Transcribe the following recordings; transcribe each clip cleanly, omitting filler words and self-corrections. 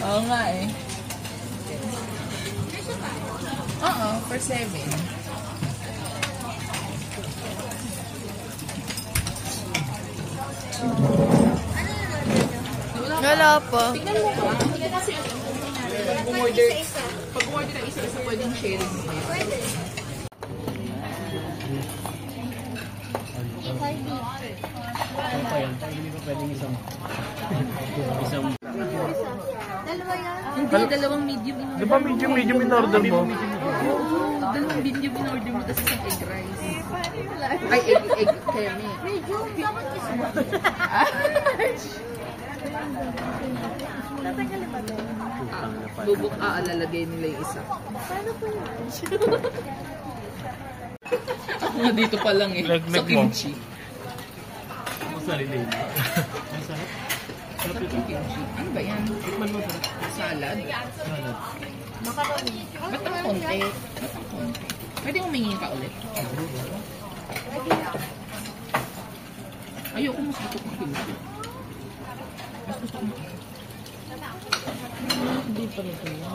Oo nga eh. Oo, for 7. Wala pa. Tignan mo ka. Pag umorder na isa-isa, pwedeng sharing mo. Pwede. Dalawa yan? Hindi, dalawang medium in order. Di ba medium in order mo? Dalawang medium in order mo, tapos isang egg rice. Ay, egg kemi. Medium, dapat isa. Tatagalin ba ito? Bubuk lalagay nila yung isa. Paano po yun? Ako nga dito pa lang eh. Sa kimchi. Sarili. Sa kimchi. Ano ba yan? Salad? Macaroni. Ba't ang konti? Pwede umingin ka ulit. Ayoko mas gusto kong kimchi. Mas gusto kong kimchi. Hindi pa rin ito yan.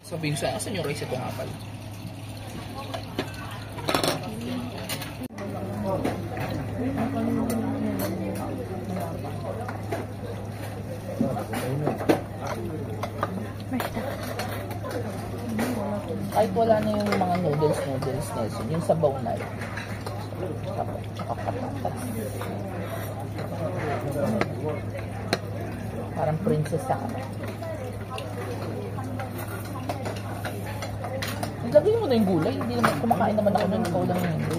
Sabihin sa asan yung rice ito nga pala? Kahit wala na yung mga noodles, Nelson. Yung sabaw na yun. Tsaka patatas. Parang princess ka. Lagyan mo na yung gulay. Hindi naman kumakain naman ako nun. Ikaw lang yung hindi.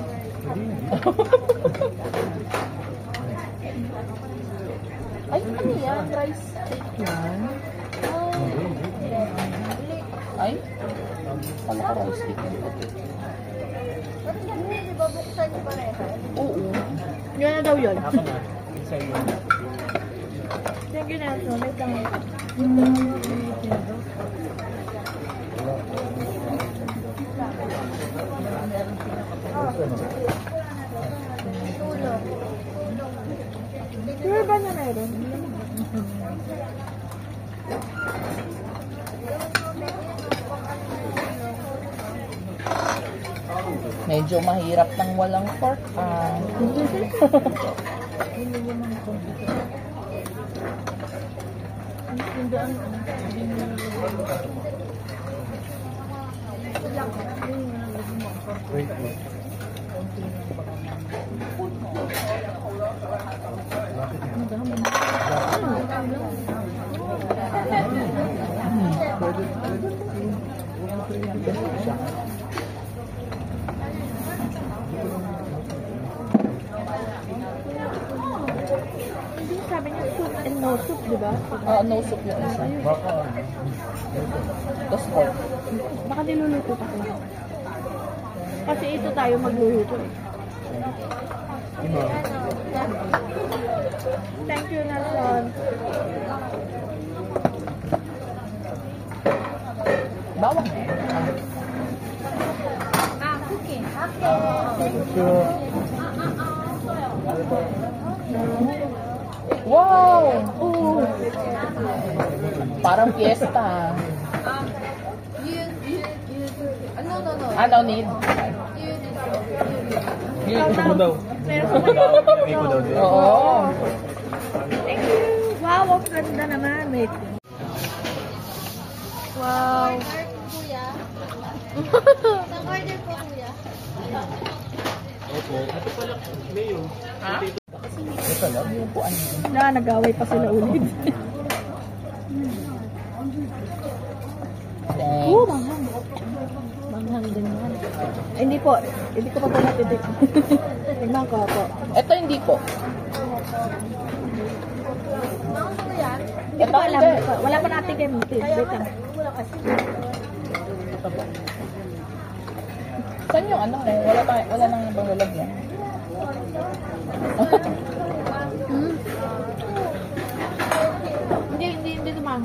Ay, ano yan? Rice cake yan? Ay? Pala ka rice cake yan. Di ba buksan niyo pareha? Oo. Yan na daw yun. Ako na. Isa yun. Thank you, Nelson. Wait lang. Sure ba na meron? Medyo mahirap nang walang pork. Wait. Sabi niya soup and no soup, di ba? No soup yung isa. Tapos pork. Baka niluluto pa ko. Kasi ito tayo magluluto eh. Thank you, Nelson. Bawang eh. Cooking. Thank you. Wow! Ooh. Parang fiesta. No need. Ito mo daw. Ito mo daw. Oo. Thank you. Wow, ang ganda naman. Wait. Wow. Order po, kuya. Isang order po, kuya. Opo. Ito pala, Mayo. Ha? Ito lang, yung puan mo. Nag-away pa sila ulit. Thanks. Manghang. Manghang din naman. Hindi po. Hindi ko pa po natitik. Tingnan ko po. Ito hindi po. Hindi ko alam. Wala pa natin kayo. Wait lang. Ito po. Saan yung ano mo? Wala nang ibang lalagyan. Hindi naman.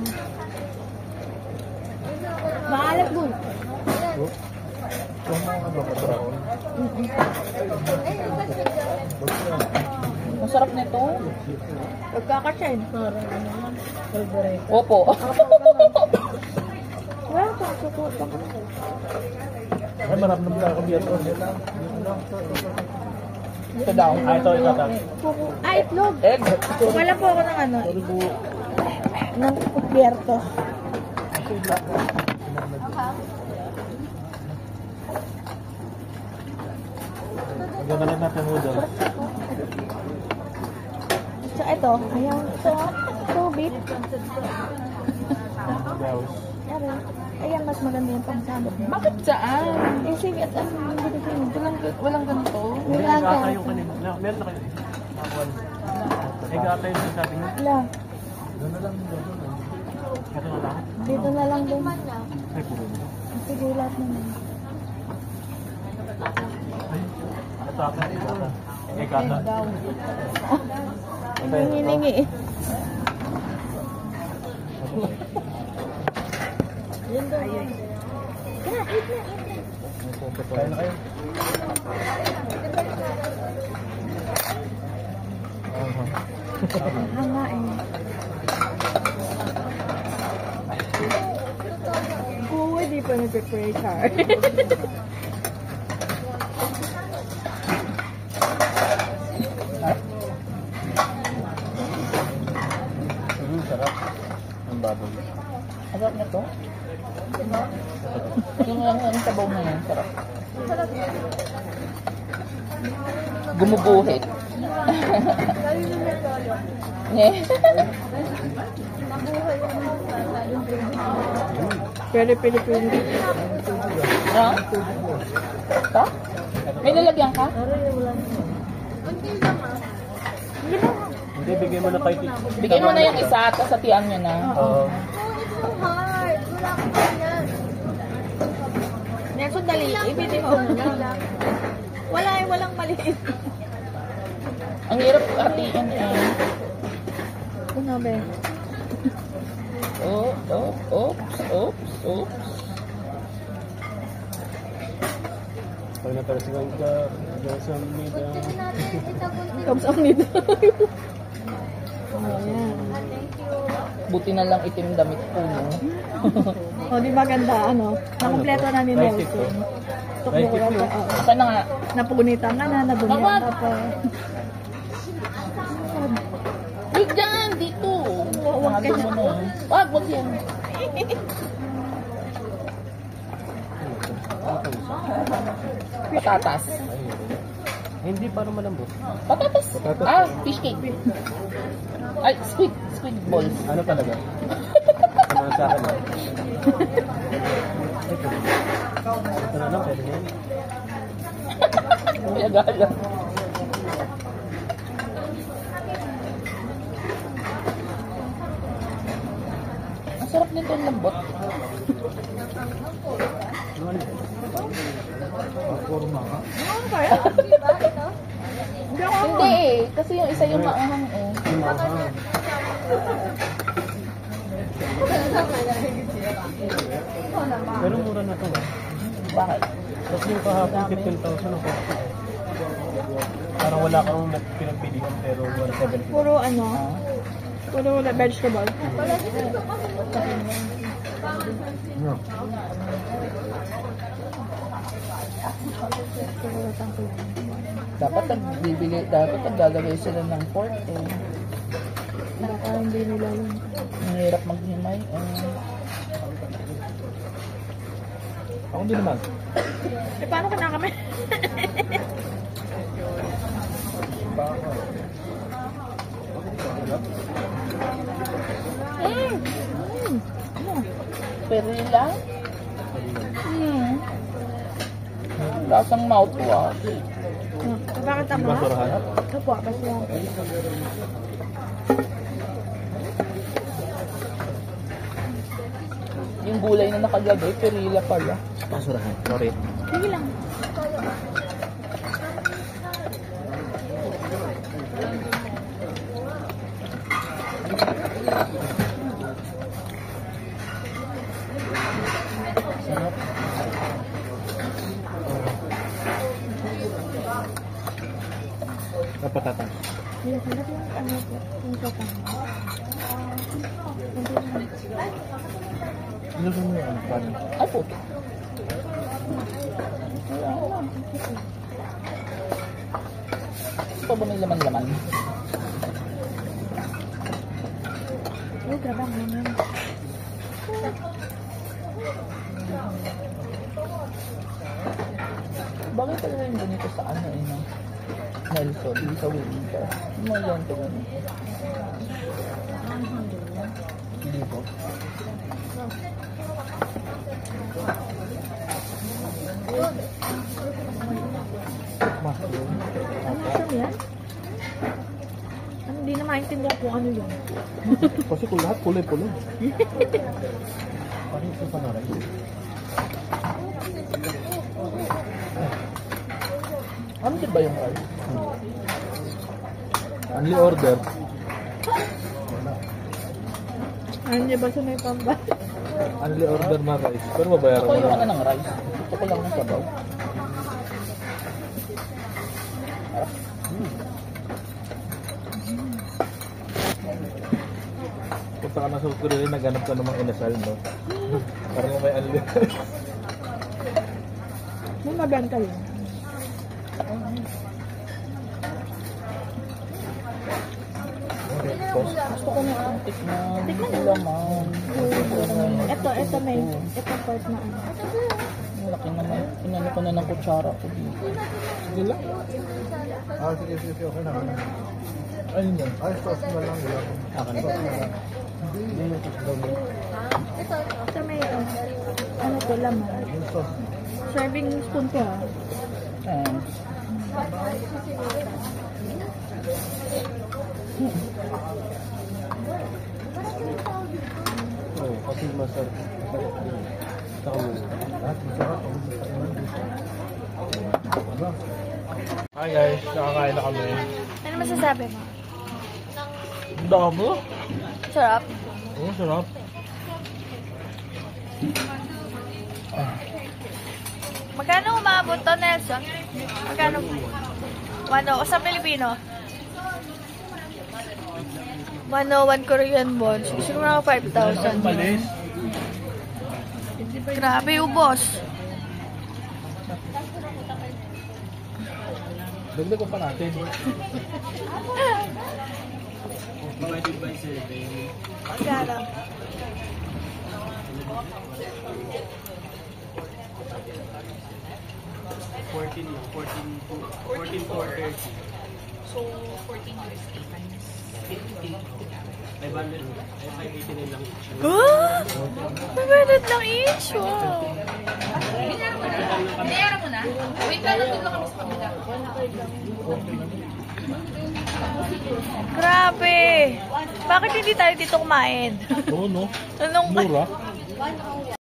Maalat po. Kung mga babatraon. sarap nito. Pagkakasyain. Parang ano naman. Favorite. Opo. Wala pa. Suko. Ay, marap naman tayo kami ito. Ito daw. Ah, ito, ito. Ay, itlog. Egg. Wala po ako ng ano. Ng kubyerto. Ganda na natin noodles. So, ito. Ayaw. Beef. Daos. Ayan, mas maganda yung pangsabot. Bakit saan? Eh, sige, at ano yung binigay? Walang ganito. Hindi Wala ka ka. kayo kanina. Meron na kayo. Nakuha. Ay, gata yung sinasabi mo. Wala. Doon na lang. Ito na lang. Dito na lang din. Ay, puro na. Sige, lahat naman. Ito ako. Gata. Ay, gata. Hiningi eh. Yan daw. Ayun. Kaya, eat na. Kaya na kayo. Hanga eh. Oo, di pa nag-pray car. Sarap. Ang baboy. Ang sarap nito. Yung lang sabaw na yan. Sarap. Gumuguhit. Yeah. Pero Pilipino. Ha? Ito? May lalagyan ka? Hindi, bigay mo na kay Tito. Bigyan mo na yung isa at sa tiyan nyo na. Oo. Hard. Wala ko pa yan. Nelson, dali. Ibili mo. Wala eh, walang maliit. Ang hirap hatiin eh. Ano ba? Oops. Pag natalasigan ka, dyan sa mida. Pwede natin itagun din. Comes up nito. Ayan. Thank you. Buti na lang itim damit ko, no? O, di ba ganda, ano? Nakompleto na ni Rice Nelson. ito. Tukbo Rice ka ito. pa. Aka na nga. Napunitan ka na, nabunitan ka pa. Wait dyan, dito. Huwag ka Mahalo mo na. Wag yan. Patatas. Hindi, parang malambot. Patatas. Patatas. Ah, fish cake. Ay, squid balls. Ano talaga? Ano sa akin? Ito na lang, pwede na yun. May agala. Ang sarap nito yung lambot. Ano ano? Forma ka? Ano kaya? Hindi ako. Hindi eh. Kasi yung isa yung maanghang eh. Pero mura na ito. Bakit? Tapos yung kahapon 15,000 ako. Parang wala kang pinagpilihan pero 170. Puro ano? Puro vegetable. No. Dapat naglalagay sila ng pork eh. Baka hindi nila yun. Ang hirap maghimay eh. Ako din naman. Eh, paano ka na kami? Perila? Lasang mouthwash. Bakit tama? Basurahan? Ito po, basurahan. Yung gulay na nakalagay, perila pala. Basurahan. Sorry. Sige lang. Sarap. Patatas. Yung sarap yung ano po, yung sotang. Inusun mo yung pan. Ay po. Ito ba may laman-laman? Oh, grabe ang naman. Bakit pala yung ganito sa ano eh, no? Nelson, sa winter. Ano mo yan ito ganito? Hindi po. Mushroom. Ano siya yan? Ano, hindi na maintindihan kung ano yun. Kasi kung lahat kulay-pula. Parang ito pa na rin. Ano din ba yung rice? Only order. Ano niya ba sa may pamba? Only order na rice. Pero babayaran Ako mo yung lang. ano ng rice. Gusto ko lang ng sabaw. Punta ka na sa Korea, naghanap ka namang inasal, no? Parang may only. May mabenta yun. Gusto ko na ang tikman. Ito laman. Ito may, ito part na ano. Malaki naman. Inano ko na ng kutsara ko dito. Sige lang. Sige, okay na. Ayun yan. Ay, sauce na lang. Akin ba? Ito may, ano to, laman. Serving spoon to ha. And, Oo, kasi masarap. Hi guys, nakakain na kami. Ano masasabi mo? Ang dami. Sarap. Oo, sarap. Magkano umabot to, Nelson? Magkano? 101 sa Pilipino? 101 Korean bonds. Siguro na 5,000. Malis. Grabe, ubos. Dagdag ko pa natin. Magkano? so, 14 USD minus 50. Ah! 500 lang each? Wow. Binayaran mo na? Wait lang, nandun lang kami sa kabila. Grabe. Bakit hindi tayo dito kumain? Oo, no? Anong Mura.